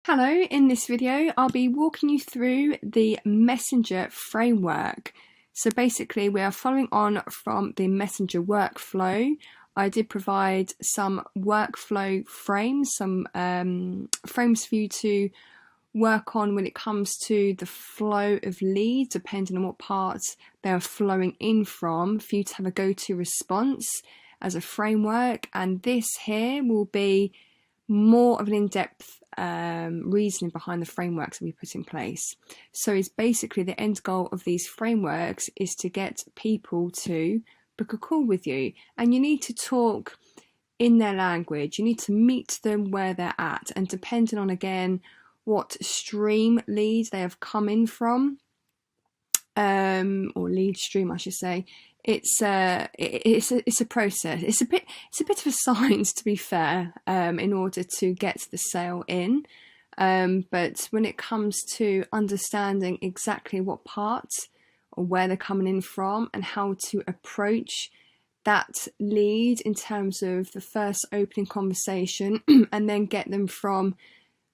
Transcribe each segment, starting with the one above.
Hello, in this video I'll be walking you through the Messenger framework. So basically we are following on from the Messenger workflow. I did provide some workflow frames, some frames for you to work on when it comes to the flow of leads, depending on what parts they're flowing in from, for you to have a go-to response as a framework. And this here will be more of an in-depth reasoning behind the frameworks that we put in place. So it's basically the end goal of these frameworks is to get people to book a call with you, and you need to talk in their language. You need to meet them where they're at, and depending on again what stream lead they have come in from, or lead stream I should say, it's a process. It's a bit of a science, to be fair, in order to get the sale in. But when it comes to understanding exactly what parts or where they're coming in from and how to approach that lead in terms of the first opening conversation and then get them from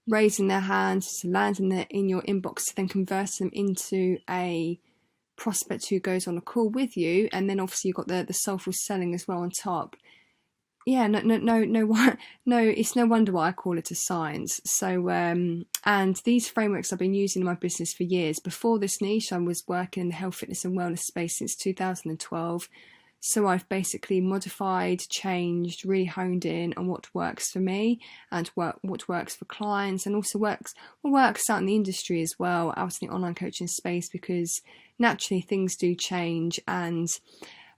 raising their hands to landing in your inbox to then convert them into a prospect who goes on a call with you, and then obviously you've got the soulful selling as well on top. Yeah, no, it's no wonder why I call it a science. So and these frameworks I've been using in my business for years. Before this niche I was working in the health, fitness and wellness space since 2012. So I've basically modified, changed, really honed in on what works for me and what works for clients, and also what works out in the industry as well, out in the online coaching space, because naturally things do change. And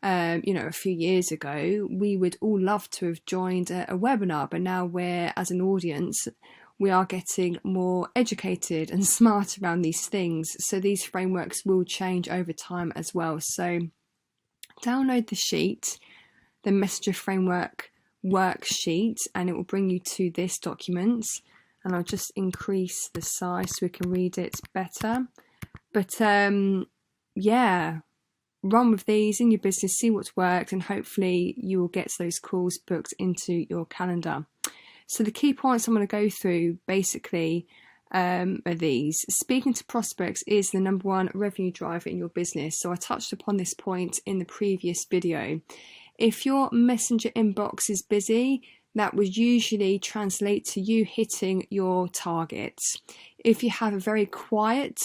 a few years ago we would all love to have joined a webinar, but now we're, as an audience, we are getting more educated and smart around these things. So these frameworks will change over time as well. So download the sheet, the Messenger framework worksheet, and it will bring you to this document. And I'll just increase the size so we can read it better. But yeah, run with these in your business, see what's worked, and hopefully you will get those calls booked into your calendar. So the key points I'm going to go through basically are these. Speaking to prospects is the number one revenue driver in your business. So I touched upon this point in the previous video. If your Messenger inbox is busy, that would usually translate to you hitting your targets. If you have a very quiet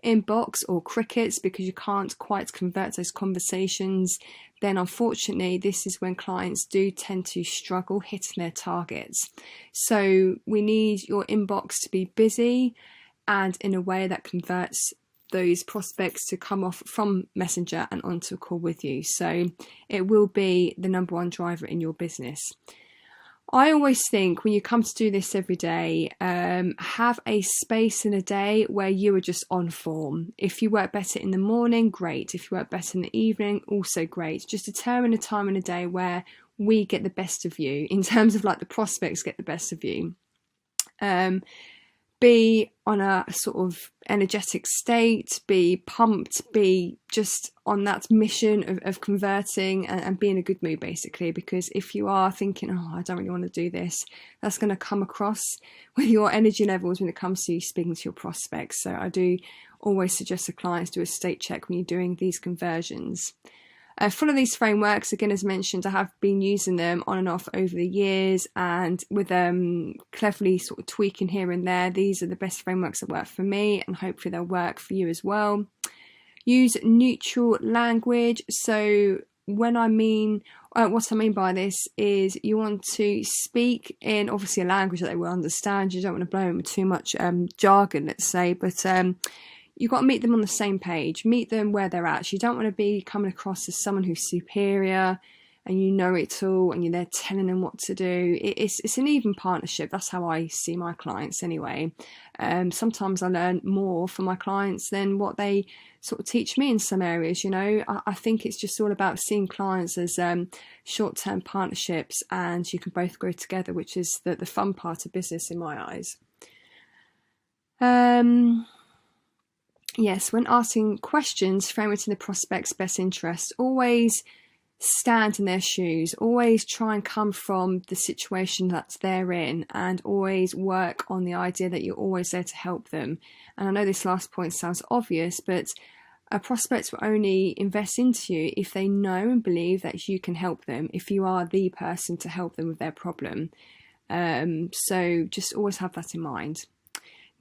inbox or crickets because you can't quite convert those conversations, then unfortunately this is when clients do tend to struggle hitting their targets. So we need your inbox to be busy and in a way that converts those prospects to come off from Messenger and onto a call with you. So it will be the number one driver in your business. I always think when you come to do this every day, have a space in a day where you are just on form. If you work better in the morning, great. If you work better in the evening, also great. Just determine a time in a day where we get the best of you, in terms of like the prospects get the best of you. Be on a sort of energetic state, be pumped, be just on that mission of converting and be in a good mood basically, because if you are thinking, oh, I don't really want to do this, that's going to come across with your energy levels when it comes to speaking to your prospects. So I do always suggest the clients do a state check when you're doing these conversions. Full of these frameworks, again, as mentioned, I have been using them on and off over the years, and with cleverly sort of tweaking here and there. These are the best frameworks that work for me, and hopefully they'll work for you as well. Use neutral language. So what I mean by this is you want to speak in obviously a language that they will understand. You don't want to blow them with too much jargon, let's say, but you've got to meet them on the same page, meet them where they're at. You don't want to be coming across as someone who's superior and you know it all and you're there telling them what to do. It's an even partnership. That's how I see my clients anyway. Sometimes I learn more from my clients than what they sort of teach me in some areas, you know. I think it's just all about seeing clients as short-term partnerships, and you can both grow together, which is the fun part of business in my eyes. Yes, when asking questions, frame it in the prospect's best interest. Always stand in their shoes, always try and come from the situation that they're in, and always work on the idea that you're always there to help them. And I know this last point sounds obvious, but a prospect will only invest into you if they know and believe that you can help them, if you are the person to help them with their problem. So just always have that in mind.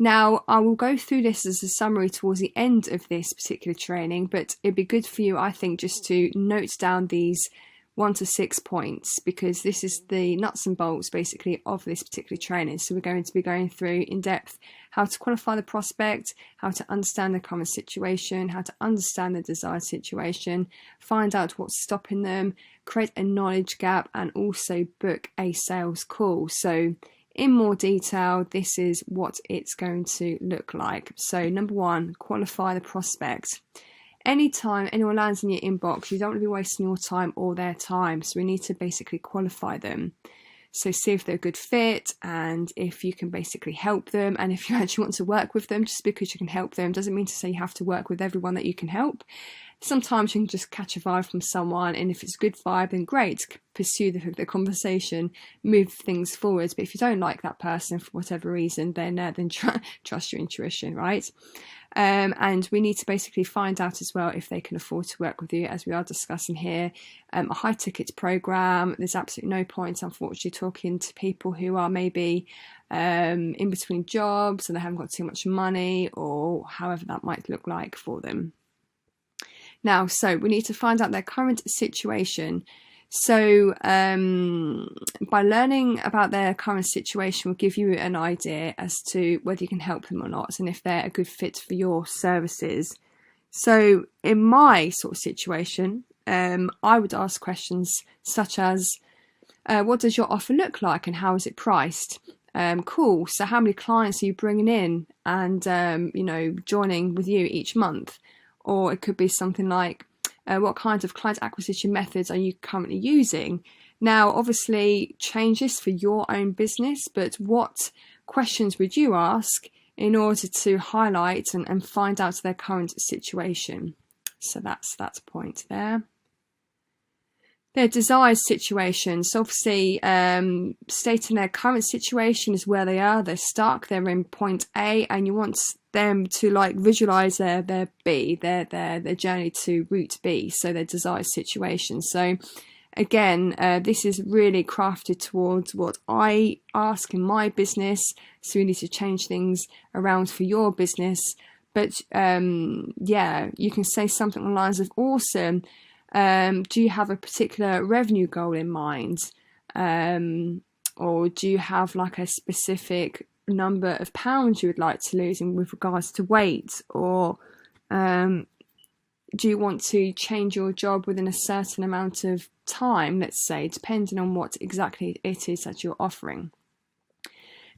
Now, I will go through this as a summary towards the end of this particular training, but it'd be good for you, I think, just to note down these 1 to 6 points, because this is the nuts and bolts basically of this particular training. So we're going to be going through in depth how to qualify the prospect, how to understand the current situation, how to understand the desired situation, find out what's stopping them, create a knowledge gap, and also book a sales call. So in more detail, this is what it's going to look like. So number 1, qualify the prospect. Anytime anyone lands in your inbox, you don't want to be wasting your time or their time. So we need to basically qualify them. So see if they're a good fit, and if you can basically help them, and if you actually want to work with them. Just because you can help them doesn't mean to say you have to work with everyone that you can help. Sometimes you can just catch a vibe from someone, and if it's a good vibe, then great, pursue the conversation, move things forwards. But if you don't like that person for whatever reason, then trust your intuition, right? And we need to basically find out as well if they can afford to work with you, as we are discussing here. A high ticket program, there's absolutely no point, unfortunately, talking to people who are maybe in between jobs and they haven't got too much money, or however that might look like for them. Now, so we need to find out their current situation. So by learning about their current situation will give you an idea as to whether you can help them or not, and if they're a good fit for your services. So in my sort of situation, I would ask questions such as, what does your offer look like and how is it priced? Cool. So how many clients are you bringing in and, joining with you each month? Or it could be something like, what kinds of client acquisition methods are you currently using? Now, obviously, change this for your own business, but what questions would you ask in order to highlight and find out their current situation? So that's that point there. Their desired situation. So obviously, stating their current situation is where they are. They're stuck. They're in point A, and you want them to like visualize their B, their journey to route B. So their desired situation. So again, this is really crafted towards what I ask in my business. So we need to change things around for your business. But yeah, you can say something along the lines of, awesome. Do you have a particular revenue goal in mind? Or do you have like a specific number of pounds you would like to lose in with regards to weight? Or do you want to change your job within a certain amount of time, let's say, depending on what exactly it is that you're offering?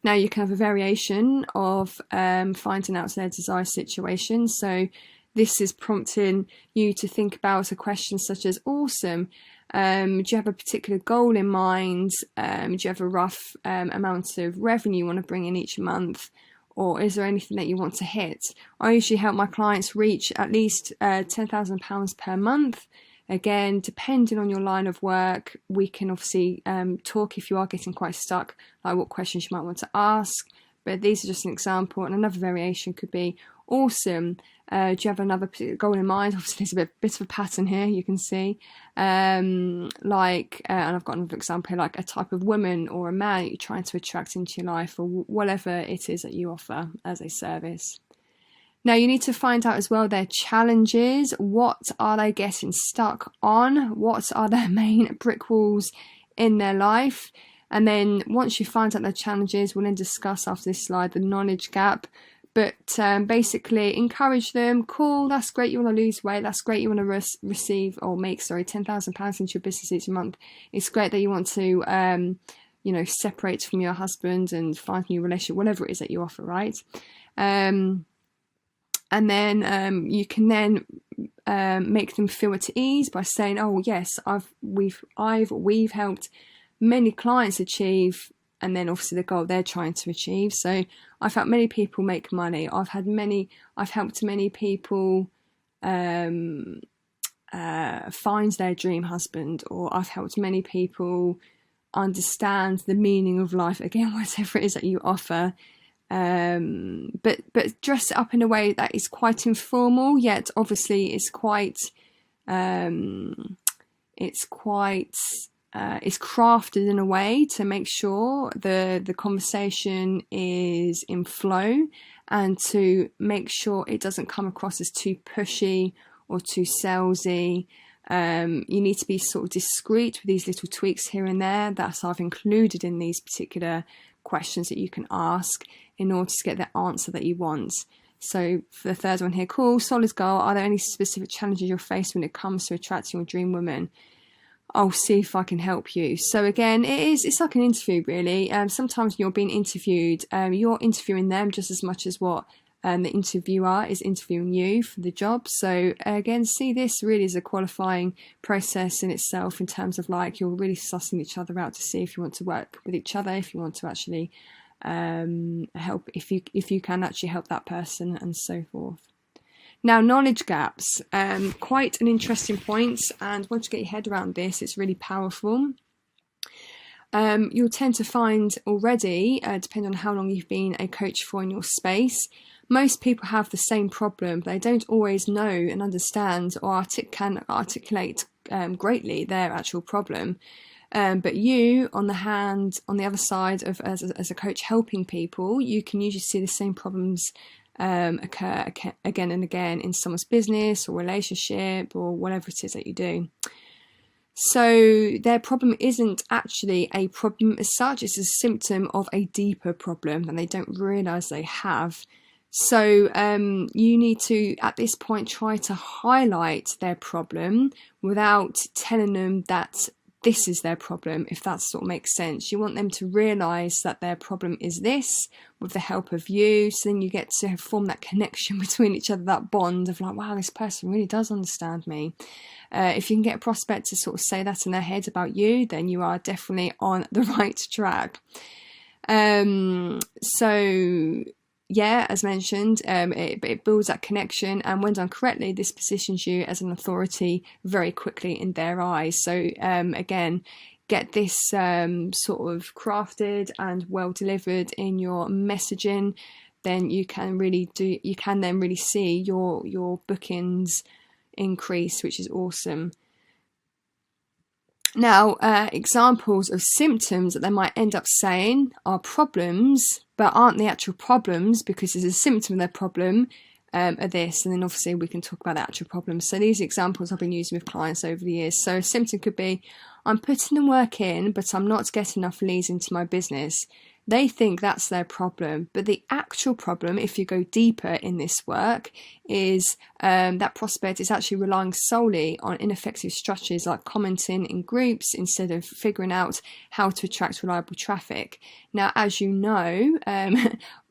Now you can have a variation of finding out their desired situation. So this is prompting you to think about a question such as, awesome, do you have a particular goal in mind? Do you have a rough amount of revenue you want to bring in each month? Or is there anything that you want to hit? I usually help my clients reach at least £10,000 per month. Again, depending on your line of work, we can obviously talk if you are getting quite stuck, like what questions you might want to ask. But these are just an example, and another variation could be, awesome, do you have another goal in mind? Obviously there's a bit of a pattern here, you can see. And I've got another example here, like a type of woman or a man that you're trying to attract into your life, or whatever it is that you offer as a service. Now you need to find out as well their challenges. What are they getting stuck on? What are their main brick walls in their life? And then once you find out their challenges, we'll then discuss after this slide the knowledge gap. But basically encourage them. Cool, that's great, you want to lose weight. That's great, you want to receive or make, £10,000 into your business each month. It's great that you want to, separate from your husband and find a new relationship, whatever it is that you offer, right? And then you can then make them feel at ease by saying, oh yes, we've helped many clients achieve, and then obviously the goal they're trying to achieve. So I've helped many people make money. I've helped many people find their dream husband, or I've helped many people understand the meaning of life, again, whatever it is that you offer, but dress it up in a way that is quite informal, yet obviously it's crafted in a way to make sure the conversation is in flow, and to make sure it doesn't come across as too pushy or too salesy. You need to be sort of discreet with these little tweaks here and there that I've included in these particular questions that you can ask in order to get the answer that you want. So for the third one here, cool, solid goal. Are there any specific challenges you're faced when it comes to attracting your dream woman? I'll see if I can help you. So again, it's like an interview, really. Sometimes when you're being interviewed, you're interviewing them just as much as what the interviewer is interviewing you for the job. So again, see this really as a qualifying process in itself, in terms of like you're really sussing each other out to see if you want to work with each other, if you want to actually help, if you can actually help that person, and so forth. Now, knowledge gaps, quite an interesting point, and once you get your head around this, it's really powerful. You'll tend to find already, depending on how long you've been a coach for in your space, most people have the same problem. They don't always know and understand or can articulate greatly their actual problem. But you, on the other side of as a coach helping people, you can usually see the same problems occur again and again in someone's business or relationship or whatever it is that you do. So their problem isn't actually a problem as such, it's a symptom of a deeper problem that they don't realise they have. So you need to, at this point, try to highlight their problem without telling them that this is their problem, if that sort of makes sense. You want them to realise that their problem is this, with the help of you, so then you get to form that connection between each other, that bond of like, wow, this person really does understand me. If you can get a prospect to sort of say that in their head about you, then you are definitely on the right track. So yeah, as mentioned, it builds that connection, and when done correctly, this positions you as an authority very quickly in their eyes. So again, get this sort of crafted and well delivered in your messaging, then you can then really see your bookings increase, which is awesome. Now, examples of symptoms that they might end up saying are problems, but aren't the actual problems, because there's a symptom of their problem, are this, and then obviously we can talk about the actual problems. So these examples I've been using with clients over the years. So a symptom could be, I'm putting the work in, but I'm not getting enough leads into my business. They think that's their problem, but the actual problem, if you go deeper in this work, is that prospect is actually relying solely on ineffective strategies like commenting in groups instead of figuring out how to attract reliable traffic. Now, as you know,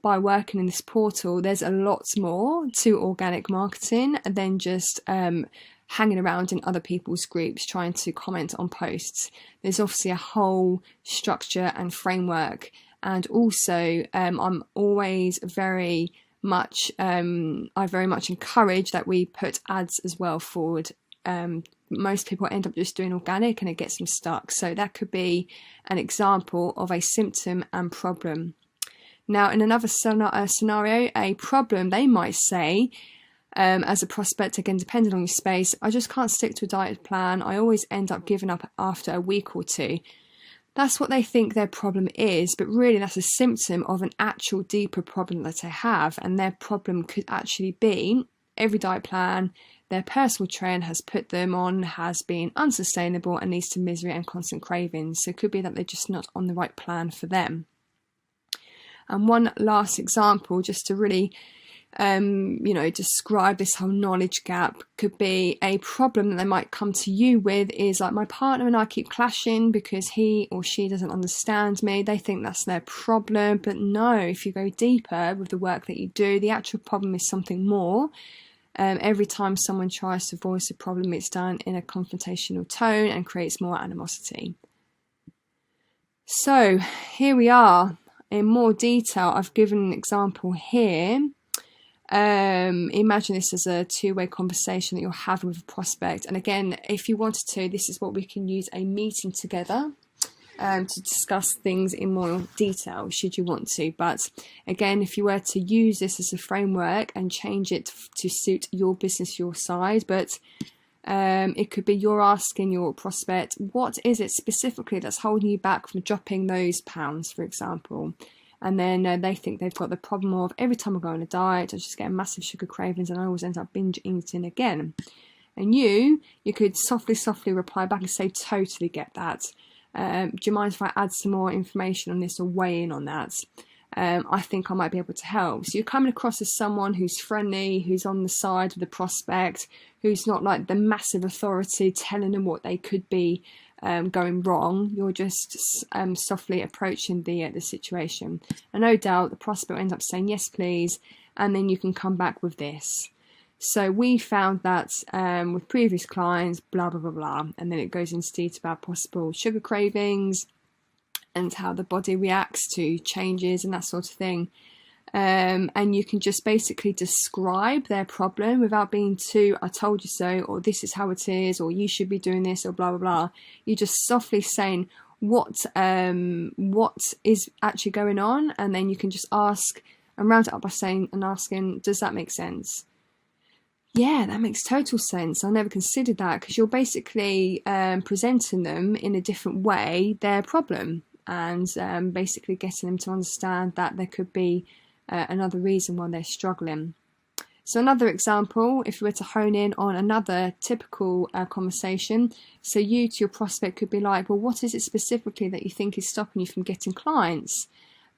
by working in this portal, there's a lot more to organic marketing than just hanging around in other people's groups trying to comment on posts. There's obviously a whole structure and framework. And also, I'm always very much encourage that we put ads as well forward. Most people end up just doing organic and it gets them stuck. So that could be an example of a symptom and problem. Now, in another scenario, a problem, they might say, as a prospect, again, depending on your space, I just can't stick to a diet plan. I always end up giving up after a week or two. That's what they think their problem is, but really that's a symptom of an actual deeper problem that they have, and their problem could actually be every diet plan their personal trainer has put them on has been unsustainable and leads to misery and constant cravings. So it could be that they're just not on the right plan for them. And one last example, just to really describe this whole knowledge gap, could be a problem that they might come to you with is like, my partner and I keep clashing because he or she doesn't understand me. They think that's their problem, but no, if you go deeper with the work that you do, the actual problem is something more. Every time someone tries to voice a problem, it's done in a confrontational tone and creates more animosity. So here we are in more detail. I've given an example here. Imagine this as a two-way conversation that you're having with a prospect. And again, if you wanted to, this is what we can use a meeting together to discuss things in more detail, should you want to. But again, if you were to use this as a framework and change it to suit your business, your size, but it could be you're asking your prospect, what is it specifically that's holding you back from dropping those pounds, for example? And then they think they've got the problem of, every time I go on a diet, I just get massive sugar cravings and I always end up binge eating again. And you could softly reply back and say, totally get that. Do you mind if I add some more information on this or weigh in on that? I think I might be able to help. So you're coming across as someone who's friendly, who's on the side of the prospect, who's not like the massive authority telling them what they could be going wrong. You're just softly approaching the situation, and no doubt the prospect ends up saying yes please, and then you can come back with this. So we found that with previous clients, blah blah blah blah, and then it goes into detail about possible sugar cravings and how the body reacts to changes and that sort of thing. And you can just basically describe their problem without being too, I told you so, or this is how it is, or you should be doing this, or blah, blah, blah. You're just softly saying what is actually going on, and then you can just ask and round it up by asking, does that make sense? Yeah, that makes total sense. I never considered that, because you're basically presenting them in a different way their problem, and basically getting them to understand that there could be another reason why they're struggling. So another example, if you were to hone in on another typical conversation, so you to your prospect could be like, well, what is it specifically that you think is stopping you from getting clients?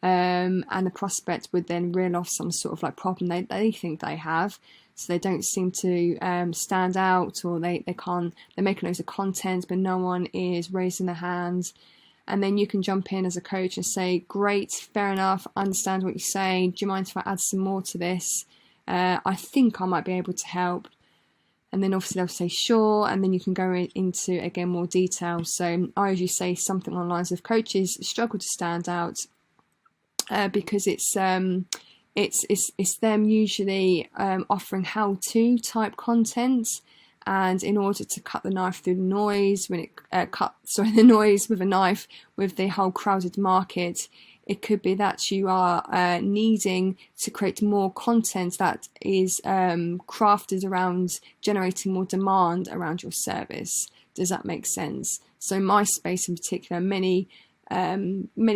And the prospect would then reel off some sort of like problem they think they have. So they don't seem to stand out, or they're making loads of content, but no one is raising their hands. And then you can jump in as a coach and say, great, fair enough, understand what you're saying. Do you mind if I add some more to this? I think I might be able to help. And then obviously they'll say, sure. And then you can go into, again, more detail. So I usually say something along the lines of, coaches struggle to stand out because it's them usually offering how-to type content. And in order to cut the knife through the noise, the noise with a knife with the whole crowded market, it could be that you are needing to create more content that is crafted around generating more demand around your service. Does that make sense? So in my space in particular, many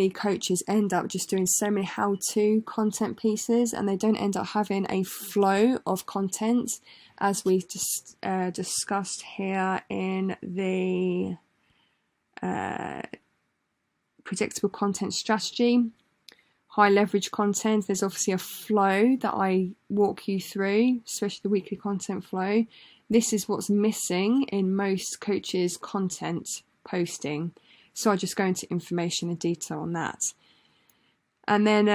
coaches end up just doing so many how-to content pieces, and they don't end up having a flow of content, as we just discussed here in the predictable content strategy. High leverage content, there's obviously a flow that I walk you through, especially the weekly content flow. This is what's missing in most coaches' content posting. So I just go into information and detail on that. And then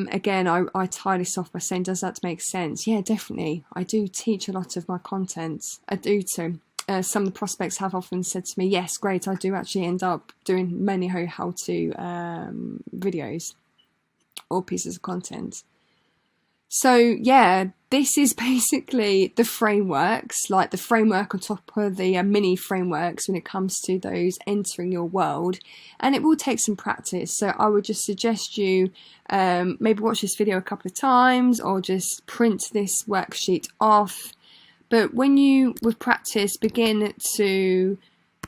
again, I tie this off by saying, does that make sense? Yeah, definitely. I do teach a lot of my content. I do too. Some of the prospects have often said to me, yes, great, I do actually end up doing many how-to videos or pieces of content. So yeah, this is basically the frameworks, like the framework on top of the mini frameworks when it comes to those entering your world. And it will take some practice. So I would just suggest you maybe watch this video a couple of times, or just print this worksheet off. But when you, with practice, begin to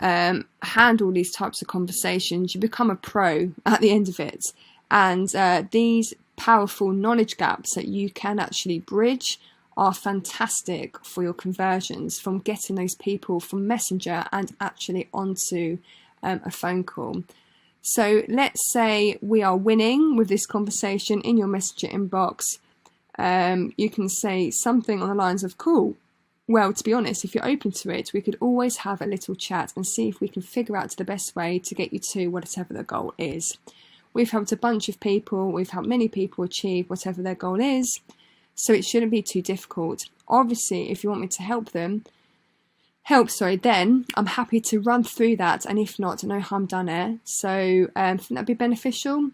handle these types of conversations, you become a pro at the end of it. And these powerful knowledge gaps that you can actually bridge are fantastic for your conversions, from getting those people from Messenger and actually onto a phone call. So let's say we are winning with this conversation in your Messenger inbox. You can say something on the lines of, cool, well, to be honest, if you're open to it, we could always have a little chat and see if we can figure out the best way to get you to whatever the goal is. We've helped a bunch of people, we've helped many people achieve whatever their goal is, so it shouldn't be too difficult. Obviously, if you want me to help, then I'm happy to run through that, and if not, no harm done there. So I think that'd be beneficial.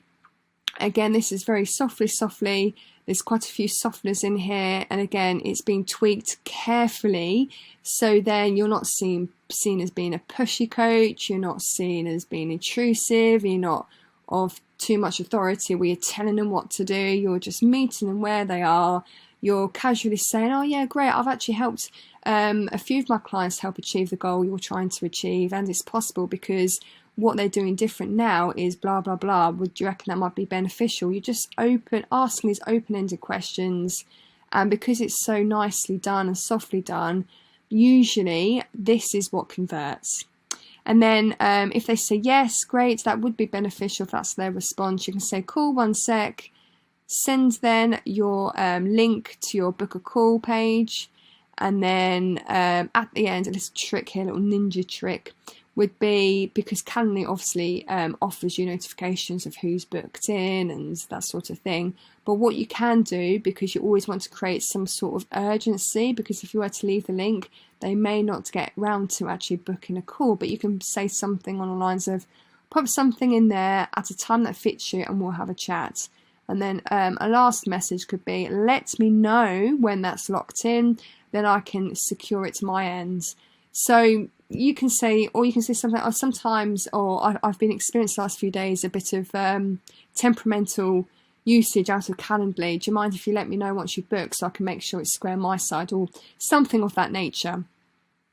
Again, this is very softly There's quite a few softeners in here, and again, it's been tweaked carefully, so then you're not seen as being a pushy coach, you're not seen as being intrusive, you're not of too much authority where you're telling them what to do, you're just meeting them where they are. You're casually saying, oh yeah, great, I've actually helped a few of my clients help achieve the goal you're trying to achieve, and it's possible because what they're doing different now is blah blah blah. Would you reckon that might be beneficial? You're just asking these open-ended questions, and because it's so nicely done and softly done, usually this is what converts. And then if they say yes, great, that would be beneficial. If that's their response, you can say, cool, 1 sec. Send then your link to your book a call page, and then at the end, a little trick here, a little ninja trick would be, because Calendly obviously offers you notifications of who's booked in and that sort of thing, but what you can do, because you always want to create some sort of urgency, because if you were to leave the link, they may not get round to actually booking a call, but you can say something on the lines of, pop something in there at a time that fits you and we'll have a chat. And then a last message could be, let me know when that's locked in, then I can secure it to my end. So you can say, or you can say something, or sometimes, or I've been experienced the last few days, a bit of temperamental usage out of Calendly. Do you mind if you let me know once you've booked so I can make sure it's square my side, or something of that nature.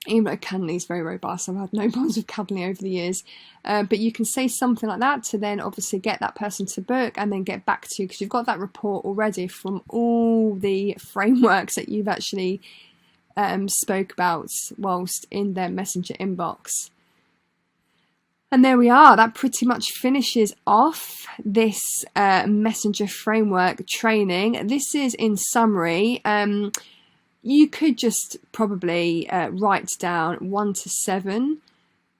Even though Calendly is very robust, I've had no problems with Calendly over the years. But you can say something like that to then obviously get that person to book and then get back to you, because you've got that report already from all the frameworks that you've actually spoke about whilst in their messenger inbox. And there we are. That pretty much finishes off this messenger framework training. This is in summary. You could just probably write down 1 to 7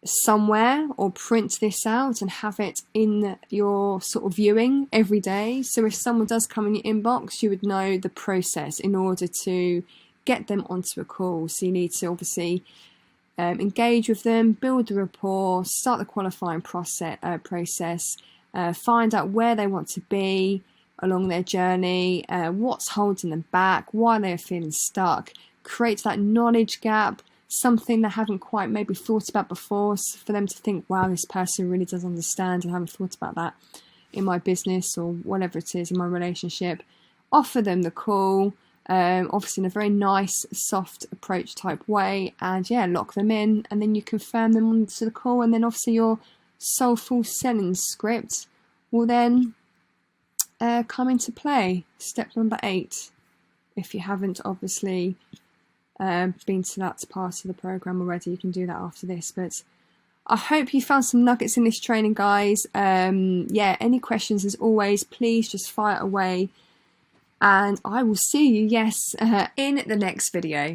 somewhere, or print this out and have it in your sort of viewing every day. So if someone does come in your inbox, you would know the process in order to get them onto a call. So you need to obviously engage with them, build the rapport, start the qualifying process, find out where they want to be along their journey, what's holding them back, why they're feeling stuck, create that knowledge gap, something they haven't quite maybe thought about before, for them to think, wow, this person really does understand, and I haven't thought about that in my business or whatever it is in my relationship. Offer them the call, obviously in a very nice, soft approach type way, and yeah, lock them in, and then you confirm them onto the call, and then obviously your soulful selling script will then come into play. Step number 8, if you haven't obviously been to that part of the program already, you can do that after this. But I hope you found some nuggets in this training, guys. Yeah, any questions as always, please just fire away, and I will see you, yes, in the next video.